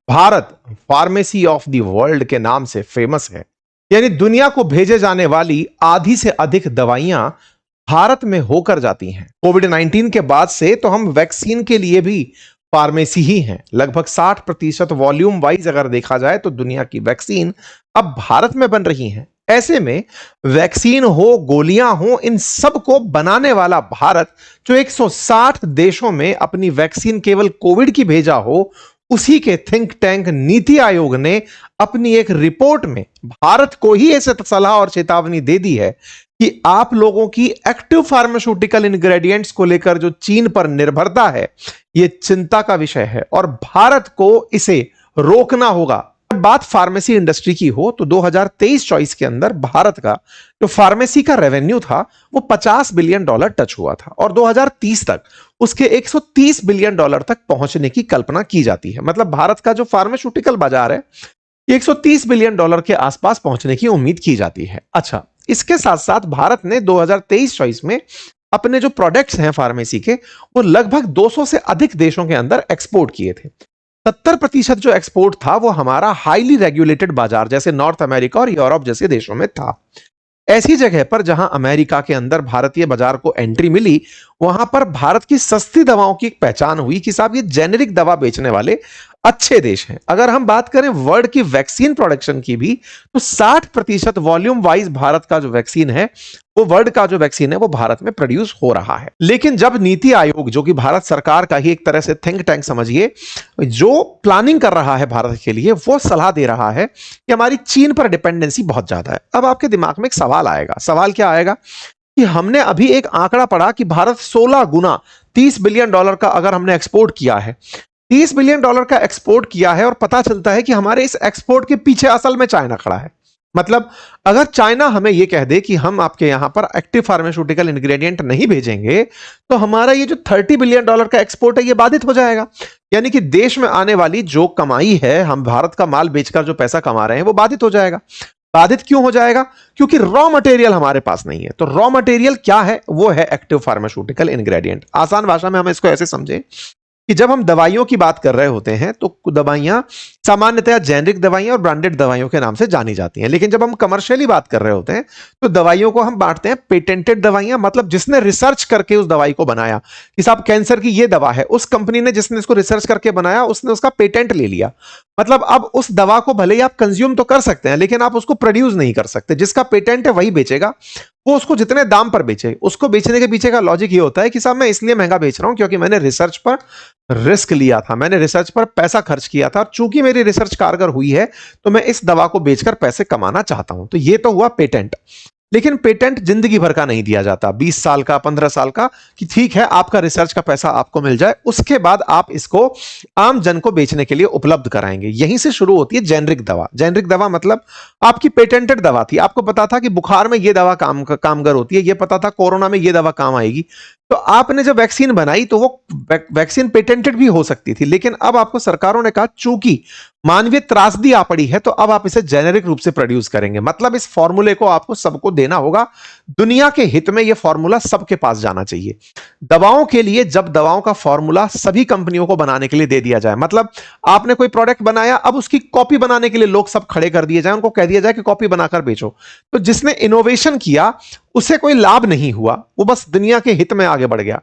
Bharat pharmacy of the world के नाम से फेमस है। यानी दुनिया को भेजे जाने वाली आधी से अधिक दवाइयां भारत में होकर जाती हैं। कोविड-19 के बाद से तो हम वैक्सीन के लिए भी फार्मेसी ही हैं। लगभग 60% वॉल्यूम वाइज अगर देखा जाए तो दुनिया की वैक्सीन अब भारत में बन रही हैं। ऐसे में वैक्सीन हो, गोलियां हो, इन सब को बनाने वाला भारत, जो 160 देशों में अपनी वैक्सीन केवल कोविड की भेजा हो, उसी के थिंक टैंक नीति आयोग ने अपनी एक रिपोर्ट में भारत को ही ऐसे सलाह और चेतावनी दे दी है कि आप लोगों की एक्टिव फार्मास्यूटिकल इंग्रेडिएंट्स को लेकर जो चीन पर निर्भरता है, यह चिंता का विषय है और भारत को इसे रोकना होगा। बात फार्मेसी इंडस्ट्री की हो तो 2023-24 के अंदर भारत का जो फार्मेसी का रेवेन्यू था वो $50 बिलियन टच हुआ था और 2030 तक उसके $130 बिलियन तक पहुंचने की कल्पना की जाती है। मतलब भारत का जो फार्मास्यूटिकल बाजार है $130 बिलियन के आसपास पहुंचने की उम्मीद की जाती है। अच्छा, इसके साथ साथ भारत ने 2023-24 में अपने जो प्रोडक्ट्स हैं फार्मेसी के, वो लगभग 200 से अधिक देशों के अंदर एक्सपोर्ट किए थे। 70% जो एक्सपोर्ट था वो हमारा हाईली रेगुलेटेड बाजार जैसे नॉर्थ अमेरिका और यूरोप जैसे देशों में था। ऐसी जगह पर जहां अमेरिका के अंदर भारतीय बाजार को एंट्री मिली, वहां पर भारत की सस्ती दवाओं की एक पहचान हुई कि साहब ये जेनेरिक दवा बेचने वाले अच्छे देश हैं। अगर हम बात करें वर्ल्ड की वैक्सीन प्रोडक्शन की भी, तो 60% वॉल्यूम वाइज भारत का जो वैक्सीन है, वो वर्ल्ड का जो वैक्सीन है वो भारत में प्रोड्यूस हो रहा है। लेकिन जब नीति आयोग, जो कि भारत सरकार का ही एक तरह से थिंक टैंक समझिए, जो प्लानिंग कर रहा है भारत के लिए, वो सलाह दे रहा है कि हमारी चीन पर डिपेंडेंसी बहुत ज्यादा है। अब आपके दिमाग में एक सवाल आएगा। सवाल क्या आएगा कि हमने अभी एक आंकड़ा पढ़ा कि भारत 16 गुना $30 बिलियन का अगर हमने एक्सपोर्ट किया है, $30 बिलियन का एक्सपोर्ट किया है और पता चलता है कि हमारे इस एक्सपोर्ट के पीछे असल में चाइना खड़ा है। मतलब अगर चाइना हमें यह कह दे कि हम आपके यहां पर एक्टिव फार्मास्यूटिकल इंग्रेडिएंट नहीं भेजेंगे, तो हमारा ये जो $30 बिलियन का एक्सपोर्ट है ये बाधित हो जाएगा। यानी कि देश में आने वाली जो कमाई है, हम भारत का माल बेचकर जो पैसा कमा रहे हैं, वो बाधित हो जाएगा। बाधित क्यों हो जाएगा? क्योंकि रॉ मटेरियल हमारे पास नहीं है। तो रॉ मटेरियल क्या है? वो है एक्टिव फार्मास्यूटिकल इंग्रेडिएंट। आसान भाषा में हम इसको ऐसे समझें कि जब हम दवाइयों की बात कर रहे होते हैं तो दवाइयां सामान्यतया जेनरिक दवाइयां और ब्रांडेड दवाइयों के नाम से जानी जाती हैं। लेकिन जब हम कमर्शियली बात कर रहे होते हैं तो दवाइयों को हम बांटते हैं पेटेंटेड दवाइयां, मतलब जिसने रिसर्च करके उस दवाई को बनाया कि साहब कैंसर की ये दवा है, उस कंपनी ने जिसने इसको रिसर्च करके बनाया उसने उसका पेटेंट ले लिया। मतलब अब उस दवा को भले ही आप कंज्यूम तो कर सकते हैं, लेकिन आप उसको प्रोड्यूस नहीं कर सकते। जिसका पेटेंट है वही बेचेगा, वो उसको जितने दाम पर बेचे। उसको बेचने के पीछे का लॉजिक ये होता है कि साहब मैं इसलिए महंगा बेच रहा हूं क्योंकि मैंने रिसर्च पर रिस्क लिया था, मैंने रिसर्च पर पैसा खर्च किया था, और चूंकि मेरी रिसर्च कारगर हुई है तो मैं इस दवा को बेचकर पैसे कमाना चाहता हूं। तो ये तो हुआ पेटेंट। लेकिन पेटेंट जिंदगी भर का नहीं दिया जाता, 20 साल का, 15 साल का, कि ठीक है आपका रिसर्च का पैसा आपको मिल जाए, उसके बाद आप इसको आम जन को बेचने के लिए उपलब्ध कराएंगे। यहीं से शुरू होती है जेनरिक दवा। जेनरिक दवा मतलब आपकी पेटेंटेड दवा थी, आपको पता था कि बुखार में यह दवा कामगर होती है, यह पता था कोरोना में यह दवा काम आएगी, तो आपने जब वैक्सीन बनाई तो वो वैक्सीन पेटेंटेड भी हो सकती थी। लेकिन अब आपको सरकारों ने कहा चूंकि मानवीय त्रासदी आ पड़ी है तो अब आप इसे जेनेरिक रूप से प्रोड्यूस करेंगे। मतलब इस फॉर्मूले को आपको सबको देना होगा। दुनिया के हित में यह फॉर्मूला सबके पास जाना चाहिए। दवाओं के लिए जब दवाओं का फॉर्मूला सभी कंपनियों को बनाने के लिए दे दिया जाए, मतलब आपने कोई प्रोडक्ट बनाया, अब उसकी कॉपी बनाने के लिए लोग सब खड़े कर दिए जाए, उनको कह दिया जाए कि कॉपी बनाकर बेचो, तो जिसने इनोवेशन किया उसे कोई लाभ नहीं हुआ, वो बस दुनिया के हित में आगे बढ़ गया।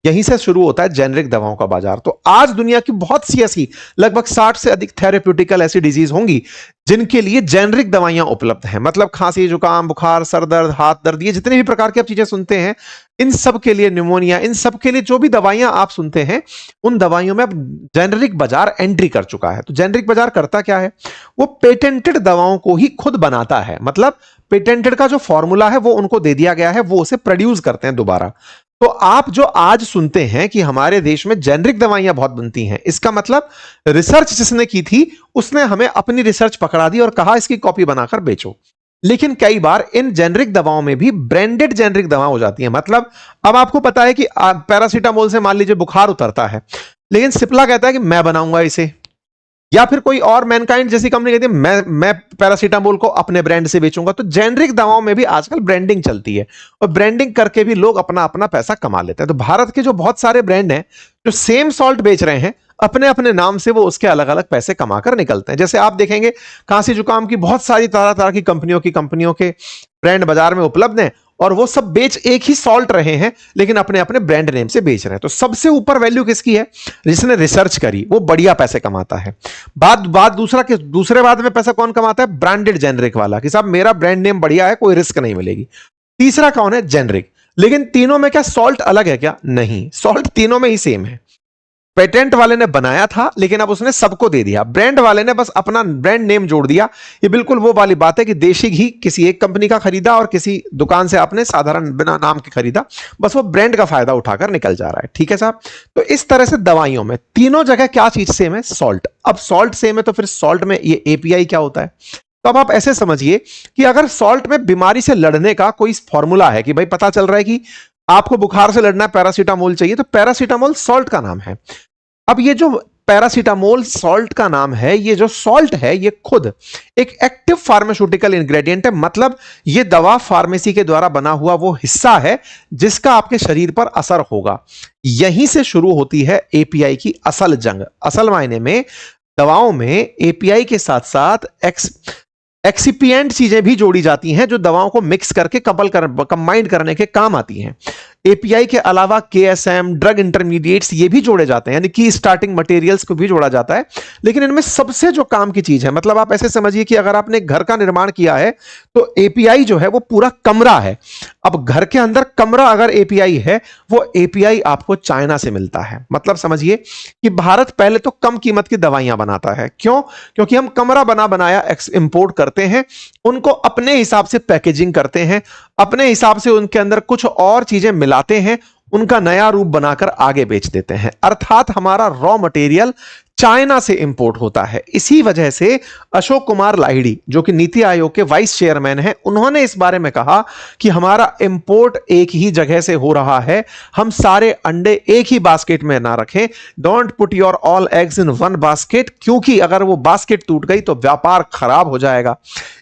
यहीं से शुरू होता है जेनरिक दवाओं का बाजार। तो आज दुनिया की बहुत सी ऐसी लगभग 60 से अधिक थेरेप्यूटिकल ऐसी डिजीज होंगी जिनके लिए जेनरिक दवाइयां उपलब्ध हैं। मतलब खांसी, जुकाम, बुखार, सर दर्द, हाथ दर्द, ये जितने भी प्रकार की आप चीजें सुनते हैं, इन सब के लिए, न्यूमोनिया, इन सब के लिए जो भी दवाइयां आप सुनते हैं, उन दवाइयों में अब जेनरिक बाजार एंट्री कर चुका है। तो जेनरिक बाजार करता क्या है? वो पेटेंटेड दवाओं को ही खुद बनाता है। मतलब पेटेंटेड का जो फॉर्मूला है वो उनको दे दिया गया है, वो उसे प्रोड्यूस करते हैं दोबारा। तो आप जो आज सुनते हैं कि हमारे देश में जेनरिक दवाइयां बहुत बनती हैं, इसका मतलब रिसर्च जिसने की थी उसने हमें अपनी रिसर्च पकड़ा दी और कहा इसकी कॉपी बनाकर बेचो। लेकिन कई बार इन जेनरिक दवाओं में भी ब्रांडेड जेनरिक दवा हो जाती है। मतलब अब आपको पता है कि पैरासीटामोल से मान लीजिए बुखार उतरता है, लेकिन सिप्ला कहता है कि मैं बनाऊंगा इसे, या फिर कोई और मैनकाइंड जैसी कंपनी कहती है मैं पैरासीटामोल को अपने ब्रांड से बेचूंगा। तो जेनरिक दवाओं में भी आजकल ब्रांडिंग चलती है और ब्रांडिंग करके भी लोग अपना अपना पैसा कमा लेते हैं। तो भारत के जो बहुत सारे ब्रांड हैं जो सेम सॉल्ट बेच रहे हैं, अपने अपने नाम से वो उसके अलग अलग पैसे कमाकर निकलते हैं। जैसे आप देखेंगे खांसी जुकाम की बहुत सारी तरह तरह की कंपनियों के ब्रांड बाजार में उपलब्ध हैं, और वो सब बेच एक ही सॉल्ट रहे हैं, लेकिन अपने अपने ब्रांड नेम से बेच रहे हैं। तो सबसे ऊपर वैल्यू किसकी है? जिसने रिसर्च करी वो बढ़िया पैसे कमाता है। दूसरे बाद में पैसा कौन कमाता है? ब्रांडेड जेनरिक वाला, कि साहब मेरा ब्रांड नेम बढ़िया है, कोई रिस्क नहीं मिलेगी। तीसरा कौन है? जेनरिक। लेकिन तीनों में क्या सॉल्ट अलग है क्या? नहीं, सॉल्ट तीनों में ही सेम है। पेटेंट वाले ने बनाया था, लेकिन अब उसने सबको दे दिया। ब्रांड वाले ने बस अपना ब्रांड नेम जोड़ दिया। ये बिल्कुल वो वाली बात है कि देशी घी किसी एक कंपनी का खरीदा और किसी दुकान से आपने साधारण बिना नाम के खरीदा, बस वो ब्रांड का फायदा उठाकर निकल जा रहा है। ठीक है साहब? तो इस तरह से दवाइयों में तीनों जगह क्या चीज सेम है? सॉल्ट। अब सॉल्ट सेम है तो फिर सॉल्ट में ये एपीआई क्या होता है? तो अब आप ऐसे समझिए कि अगर सॉल्ट में बीमारी से लड़ने का कोई फॉर्मूला है, कि भाई पता चल रहा है कि आपको बुखार से लड़ना है, पैरासीटामोल चाहिए, तो पैरासीटामोल सॉल्ट का नाम है। अब ये जो पैरासीटामोल सॉल्ट का नाम है, ये जो सॉल्ट है ये खुद एक एक्टिव फार्मास्यूटिकल इंग्रेडिएंट है। मतलब ये दवा फार्मेसी के द्वारा बना हुआ वो हिस्सा है जिसका आपके शरीर पर असर होगा। यहीं से शुरू होती है एपीआई की असल जंग। असल मायने में दवाओं में एपीआई के साथ साथ एक्सिपिएंट चीजें भी जोड़ी जाती हैं जो दवाओं को मिक्स करके कंबाइंड करने के काम आती हैं। एपीआई के अलावा केएसएम, ड्रग इंटरमीडिएट्स, ये भी जोड़े जाते हैं, यानी कि स्टार्टिंग मटेरियल्स को भी जोड़ा जाता है। लेकिन इनमें सबसे जो काम की चीज है, मतलब आप ऐसे समझिए कि अगर आपने घर का निर्माण किया है तो एपीआई जो है वो पूरा कमरा है। अब घर के अंदर कमरा अगर एपीआई है, वो एपीआई आपको चाइना से मिलता है। मतलब समझिए कि भारत पहले तो कम कीमत की दवाइयां बनाता है। क्यों? क्योंकि हम कमरा बनाया इंपोर्ट करते हैं, उनको अपने हिसाब से पैकेजिंग करते हैं, अपने हिसाब से उनके अंदर कुछ और चीजें मिलाते हैं, उनका नया रूप बनाकर आगे बेच देते हैं। अर्थात हमारा रॉ मटेरियल चाइना से इंपोर्ट होता है। इसी वजह से अशोक कुमार लाहिड़ी, जो कि नीति आयोग के वाइस चेयरमैन हैं, उन्होंने इस बारे में कहा कि हमारा इंपोर्ट एक ही जगह से हो रहा है, हम सारे अंडे एक ही बास्केट में ना रखें। Don't put your all eggs in one basket, क्योंकि अगर वो बास्केट टूट गई तो व्यापार खराब हो जाएगा।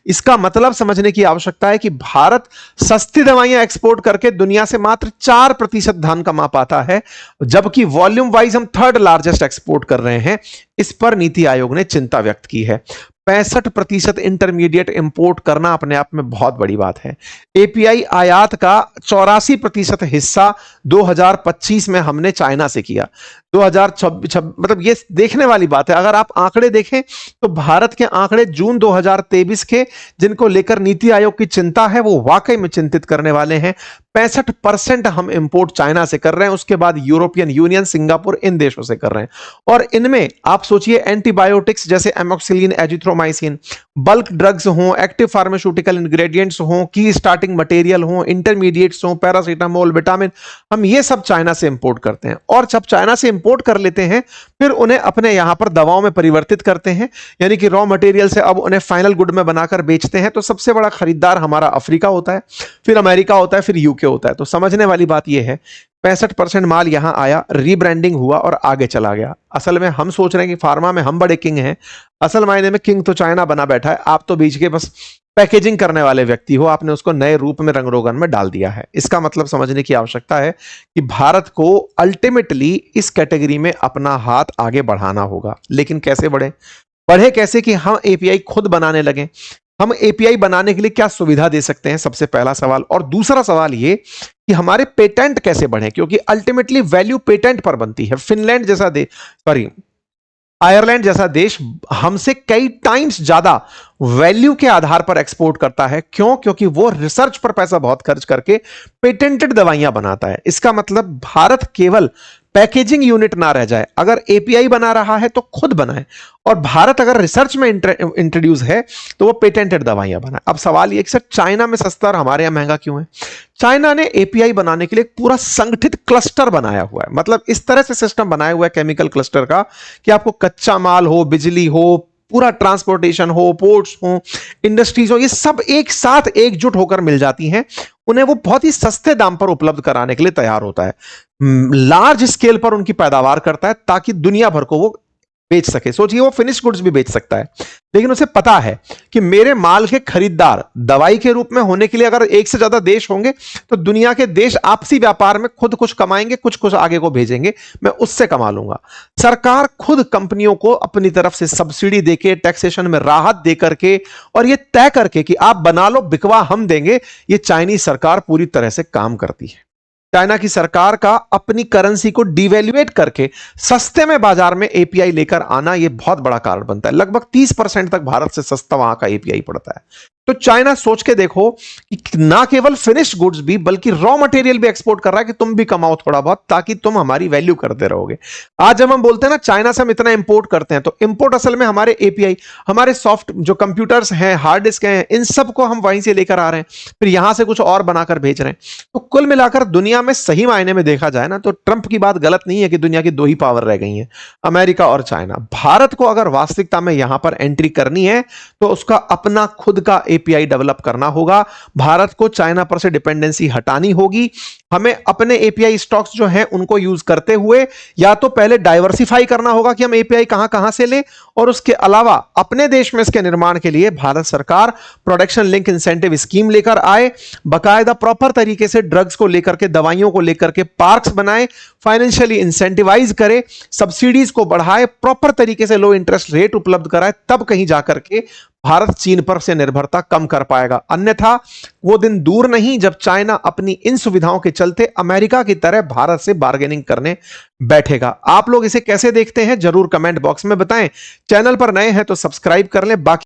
इसका मतलब समझने की आवश्यकता है कि भारत सस्ती दवाइयां एक्सपोर्ट करके दुनिया से मात्र 4% धन कमा पाता है, जबकि वॉल्यूम वाइज हम थर्ड लार्जेस्ट एक्सपोर्ट कर रहे हैं। इस पर नीति आयोग ने चिंता व्यक्त की है। 65% इंटरमीडिएट इंपोर्ट करना अपने आप में बहुत बड़ी बात है। एपीआई आयात का 84% हिस्सा 2025 में हमने चाइना से किया। 2026 मतलब ये देखने वाली बात है। अगर आप आंकड़े देखें तो भारत के आंकड़े जून 2023 के, जिनको लेकर नीति आयोग की चिंता है, वो वाकई में चिंतित करने वाले हैं। 65% हम इंपोर्ट चाइना से कर रहे हैं, उसके बाद यूरोपियन यूनियन, सिंगापुर, इन देशों से कर रहे हैं। और इनमें आप सोचिए एंटीबायोटिक्स जैसे एमोक्सिलिन, एजिथ्रोमाइसिन, बल्क ड्रग्स हों, एक्टिव फार्मास्यूटिकल इंग्रेडिएंट्स हों, की स्टार्टिंग मटेरियल हों, इंटरमीडिएट्स हों, पैरासीटामोल, विटामिन, हम ये सब चाइना से इंपोर्ट करते हैं। और जब चाइना से इंपोर्ट कर लेते हैं, फिर उन्हें अपने यहां पर दवाओं में परिवर्तित करते हैं, यानी कि रॉ मटेरियल से अब उन्हें फाइनल गुड में बनाकर बेचते हैं। तो सबसे बड़ा खरीदार हमारा अफ्रीका होता है, फिर अमेरिका होता है, फिर यूके होता है। तो समझने वाली बात यह है 65% माल यहां आया, रीब्रांडिंग हुआ और आगे चला गया। असल में हम सोच रहे हैं कि फार्मा में हम बड़े किंग हैं, असल मायने में किंग तो चाइना बना बैठा है। आप तो बीच के बस पैकेजिंग करने वाले व्यक्ति हो, आपने उसको नए रूप में, रंग रोगन में डाल दिया है। इसका मतलब समझने की आवश्यकता है कि भारत को अल्टीमेटली इस कैटेगरी में अपना हाथ आगे बढ़ाना होगा। लेकिन कैसे बढ़े कैसे? कि हम एपीआई खुद बनाने लगे। हम एपीआई बनाने के लिए क्या सुविधा दे सकते हैं, सबसे पहला सवाल। और दूसरा सवाल ये कि हमारे पेटेंट कैसे बढ़े, क्योंकि अल्टीमेटली वैल्यू पेटेंट पर बनती है। फिनलैंड जैसा आयरलैंड जैसा देश हमसे कई टाइम्स ज्यादा वैल्यू के आधार पर एक्सपोर्ट करता है। क्यों? क्योंकि वो रिसर्च पर पैसा बहुत खर्च करके पेटेंटेड दवाइयां बनाता है। इसका मतलब भारत केवल पैकेजिंग यूनिट ना रह जाए, अगर एपीआई बना रहा है तो खुद बनाए, और भारत अगर रिसर्च में इंट्रोड्यूस है तो वो पेटेंटेड दवाइयां बनाए। अब सवाल ये कि सर चाइना में सस्ता और हमारे यहां महंगा क्यों है? चाइना ने एपीआई बनाने के लिए एक पूरा संगठित क्लस्टर बनाया हुआ है। मतलब इस तरह से सिस्टम बनाया हुआ है केमिकल क्लस्टर का कि आपको कच्चा माल हो, बिजली हो, पूरा ट्रांसपोर्टेशन हो, पोर्ट्स हो, इंडस्ट्रीज हो, ये सब एक साथ एकजुट होकर मिल जाती हैं। उन्हें वो बहुत ही सस्ते दाम पर उपलब्ध कराने के लिए तैयार होता है, लार्ज स्केल पर उनकी पैदावार करता है ताकि दुनिया भर को वो बेच सके। सोचिए वो फिनिश गुड्स भी बेच सकता है। लेकिन उसे पता है कि मेरे माल के खरीदार दवाई के रूप में होने के लिए अगर एक से ज्यादा देश होंगे तो दुनिया के देश आपसी व्यापार में खुद कुछ कमाएंगे, कुछ कुछ आगे को भेजेंगे, मैं उससे कमा लूंगा। सरकार खुद कंपनियों को अपनी तरफ से सब्सिडी देके, टैक्सेशन में राहत दे करके और ये तय करके कि आप बना लो, बिकवा हम देंगे, ये चाइनीज सरकार पूरी तरह से काम करती है। चाइना की सरकार का अपनी करेंसी को डिवैल्यूएट करके सस्ते में बाजार में एपीआई लेकर आना, यह बहुत बड़ा कारण बनता है। लगभग 30% तक भारत से सस्ता वहां का एपीआई पड़ता है। तो चाइना सोच के देखो कि ना केवल फिनिश्ड गुड्स भी बल्कि रॉ मटेरियल भी एक्सपोर्ट कर रहा है कि तुम भी कमाओ थोड़ा बहुत, ताकि तुम हमारी वैल्यू करते रहोगे। आज जब हम बोलते हैं ना चाइना से हम इतना इंपोर्ट करते हैं, तो इंपोर्ट असल में हमारे एपीआई, हमारे सॉफ्ट जो कंप्यूटर्स हैं, हार्ड डिस्क हैं, इन सब को हम वहीं से लेकर आ रहे हैं, फिर यहां से कुछ और बनाकर भेज रहे हैं। तो कुल मिलाकर दुनिया में सही मायने में देखा जाए ना, तो ट्रंप की बात गलत नहीं है कि दुनिया की दो ही पावर रह गई हैं, अमेरिका और चाइना। भारत को अगर वास्तविकता में यहां पर एंट्री करनी है तो उसका अपना खुद का एपीआई डेवलप करना होगा। भारत को चाइना पर से डिपेंडेंसी हटानी होगी। हमें अपने एपीआई स्टॉक्स जो हैं उनको यूज करते हुए या तो पहले डाइवर्सिफाई करना होगा कि हम एपीआई कहां कहां से लें, और उसके अलावा अपने देश में इसके निर्माण के लिए भारत सरकार प्रोडक्शन लिंक इंसेंटिव स्कीम लेकर आए, बकायदा प्रॉपर तरीके से ड्रग्स को लेकर के, दवाइयों को लेकर के पार्क्स बनाए, फाइनेंशियली इंसेंटिवाइज करे, सब्सिडीज को बढ़ाए, प्रॉपर तरीके से लो इंटरेस्ट रेट उपलब्ध कराए, तब कहीं जाकर के भारत चीन पर से निर्भरता कम कर पाएगा। अन्यथा वो दिन दूर नहीं जब चाइना अपनी इन सुविधाओं के चलते अमेरिका की तरह भारत से बार्गेनिंग करने बैठेगा। आप लोग इसे कैसे देखते हैं जरूर कमेंट बॉक्स में बताएं। चैनल पर नए हैं तो सब्सक्राइब कर लें। बाकी